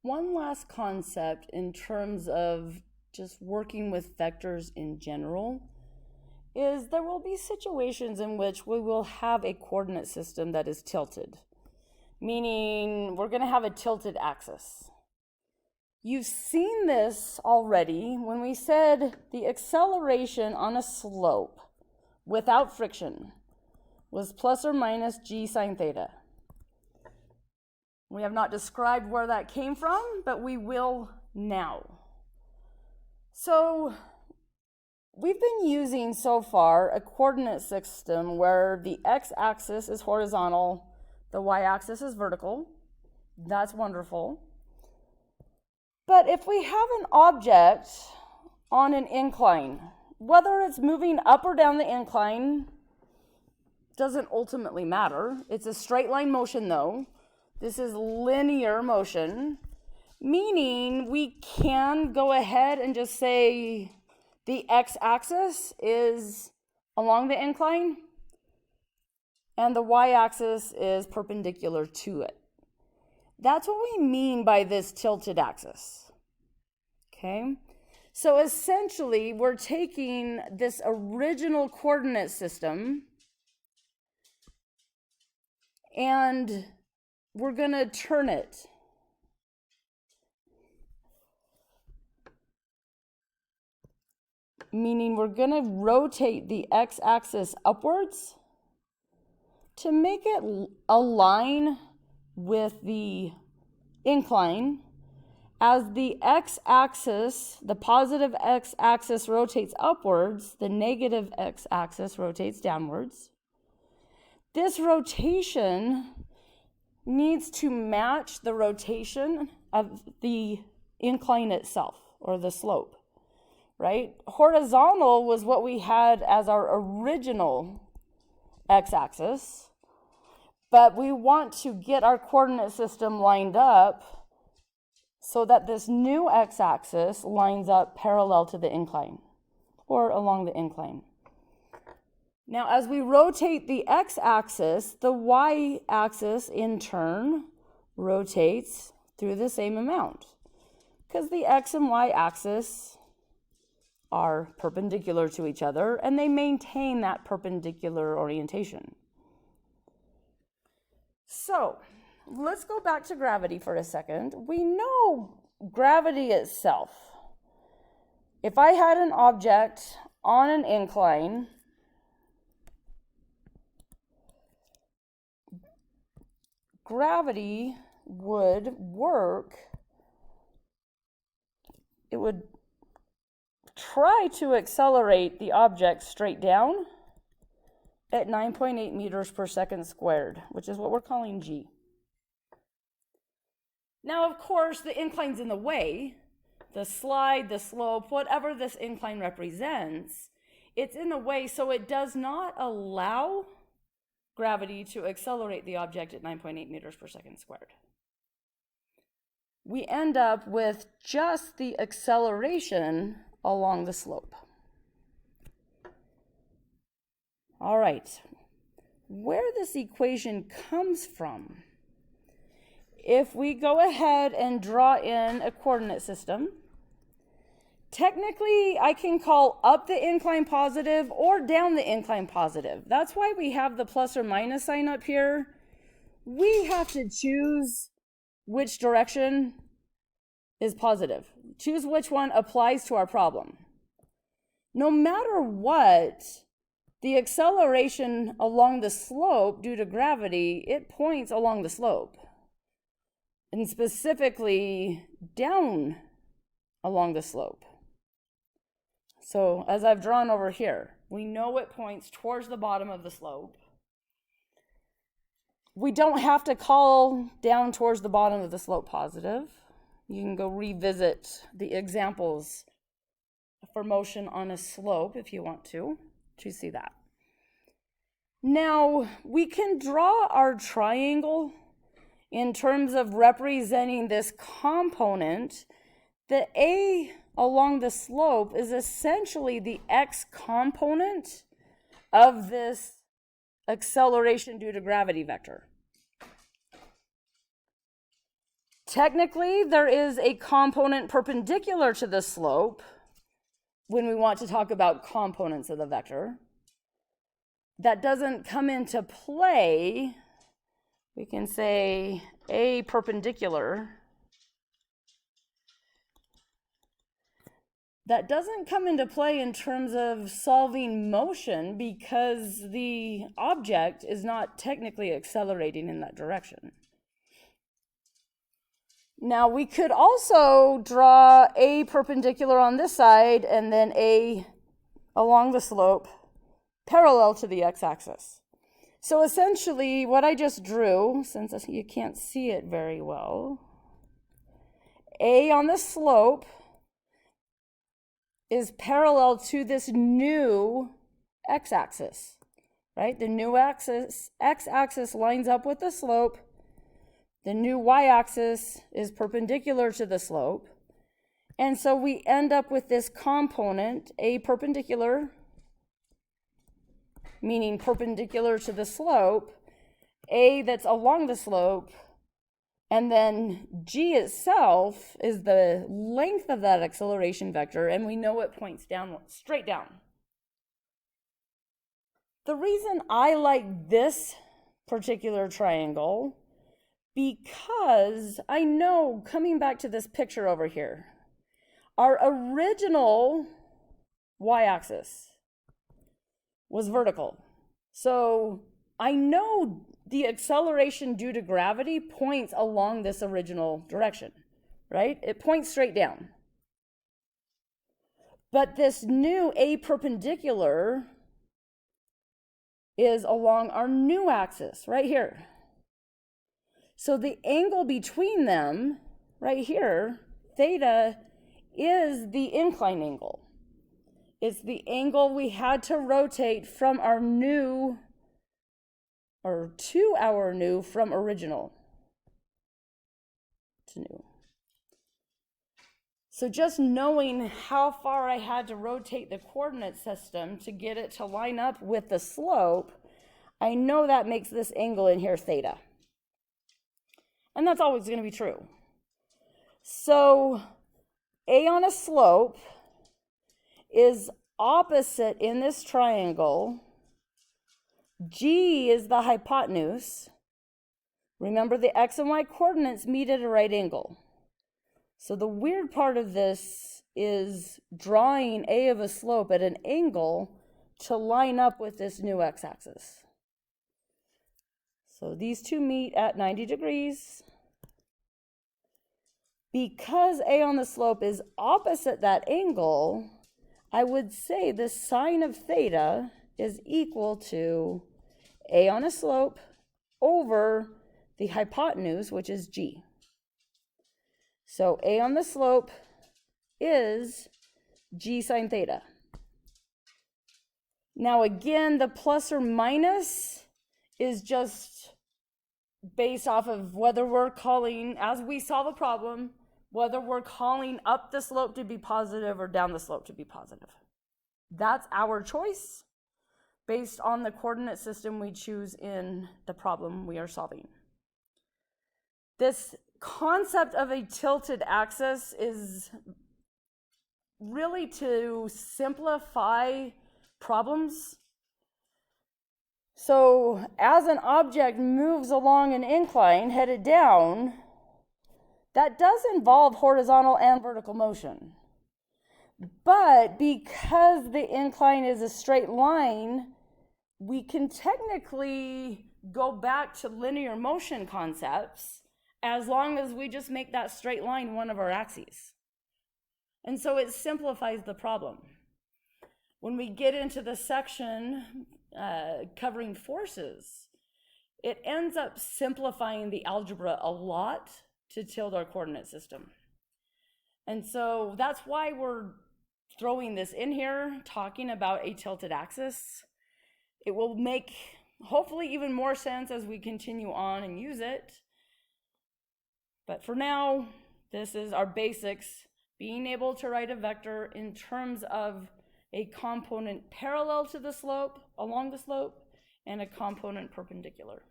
one last concept in terms of just working with vectors in general is there will be situations in which we will have a coordinate system that is tilted, meaning we're going to have a tilted axis. You've seen this already when we said the acceleration on a slope without friction was plus or minus g sine theta. We have not described where that came from, but we will now. So we've been using so far a coordinate system where the x-axis is horizontal, the y-axis is vertical. That's wonderful. But if we have an object on an incline, whether it's moving up or down the incline doesn't ultimately matter. It's a straight line motion though. This is linear motion, meaning we can go ahead and just say the x-axis is along the incline and the y-axis is perpendicular to it. That's what we mean by this tilted axis. Okay? So essentially, we're taking this original coordinate system and we're going to turn it. Meaning we're going to rotate the x-axis upwards to make it align with the incline. As the x-axis, the positive x-axis rotates upwards, the negative x-axis rotates downwards. This rotation needs to match the rotation of the incline itself, or the slope, right? Horizontal was what we had as our original x-axis, but we want to get our coordinate system lined up so that this new x-axis lines up parallel to the incline, or along the incline. Now, as we rotate the x-axis, the y-axis in turn rotates through the same amount because the x and y-axis are perpendicular to each other and they maintain that perpendicular orientation. So, let's go back to gravity for a second. We know gravity itself. If I had an object on an incline, gravity would work, it would try to accelerate the object straight down at 9.8 meters per second squared, which is what we're calling g. Now, of course, the incline's in the way. The slide, the slope, whatever this incline represents, it's in the way, so it does not allow gravity to accelerate the object at 9.8 meters per second squared. We end up with just the acceleration along the slope. All right, where this equation comes from, if we go ahead and draw in a coordinate system, technically I can call up the incline positive or down the incline positive. That's why we have the plus or minus sign up here. We have to choose which direction is positive. Choose which one applies to our problem. No matter what, the acceleration along the slope due to gravity, it points along the slope. And specifically down along the slope. So as I've drawn over here, we know it points towards the bottom of the slope. We don't have to call down towards the bottom of the slope positive. You can go revisit the examples for motion on a slope if you want to see that. Now, we can draw our triangle in terms of representing this component. The A along the slope is essentially the x component of this acceleration due to gravity vector. Technically, there is a component perpendicular to the slope when we want to talk about components of the vector. That doesn't come into play. We can say a perpendicular. That doesn't come into play in terms of solving motion because the object is not technically accelerating in that direction. Now we could also draw a perpendicular on this side and then a along the slope parallel to the x-axis. So essentially what I just drew, since you can't see it very well, a on the slope is parallel to this new x-axis, right? The new axis, x-axis lines up with the slope. The new y-axis is perpendicular to the slope. And so we end up with this component, a perpendicular, meaning perpendicular to the slope, a that's along the slope, and then g itself is the length of that acceleration vector, and we know it points down, straight down. The reason I like this particular triangle, because I know, coming back to this picture over here, our original y-axis was vertical. So I know the acceleration due to gravity points along this original direction, right? It points straight down. But this new a perpendicular is along our new axis right here. So the angle between them right here, theta, is the incline angle. It's the angle we had to rotate from our new, or to our new, from original to new. So just knowing how far I had to rotate the coordinate system to get it to line up with the slope, I know that makes this angle in here theta. And that's always going to be true. So a on a slope is opposite in this triangle. G is the hypotenuse. Remember, the x and y coordinates meet at a right angle. So the weird part of this is drawing a of a slope at an angle to line up with this new x-axis. So these two meet at 90 degrees. Because a on the slope is opposite that angle, I would say the sine of theta is equal to a on a slope over the hypotenuse, which is g. So a on the slope is g sine theta. Now again, the plus or minus is just based off of whether we're calling, as we solve a problem, whether we're calling up the slope to be positive or down the slope to be positive. That's our choice based on the coordinate system we choose in the problem we are solving. This concept of a tilted axis is really to simplify problems. So as an object moves along an incline headed down, that does involve horizontal and vertical motion. But because the incline is a straight line, we can technically go back to linear motion concepts as long as we just make that straight line one of our axes. And so it simplifies the problem. When we get into the section covering forces, it ends up simplifying the algebra a lot to tilt our coordinate system. And so that's why we're throwing this in here, talking about a tilted axis. It will make hopefully even more sense as we continue on and use it. But for now, this is our basics, being able to write a vector in terms of a component parallel to the slope, along the slope, and a component perpendicular.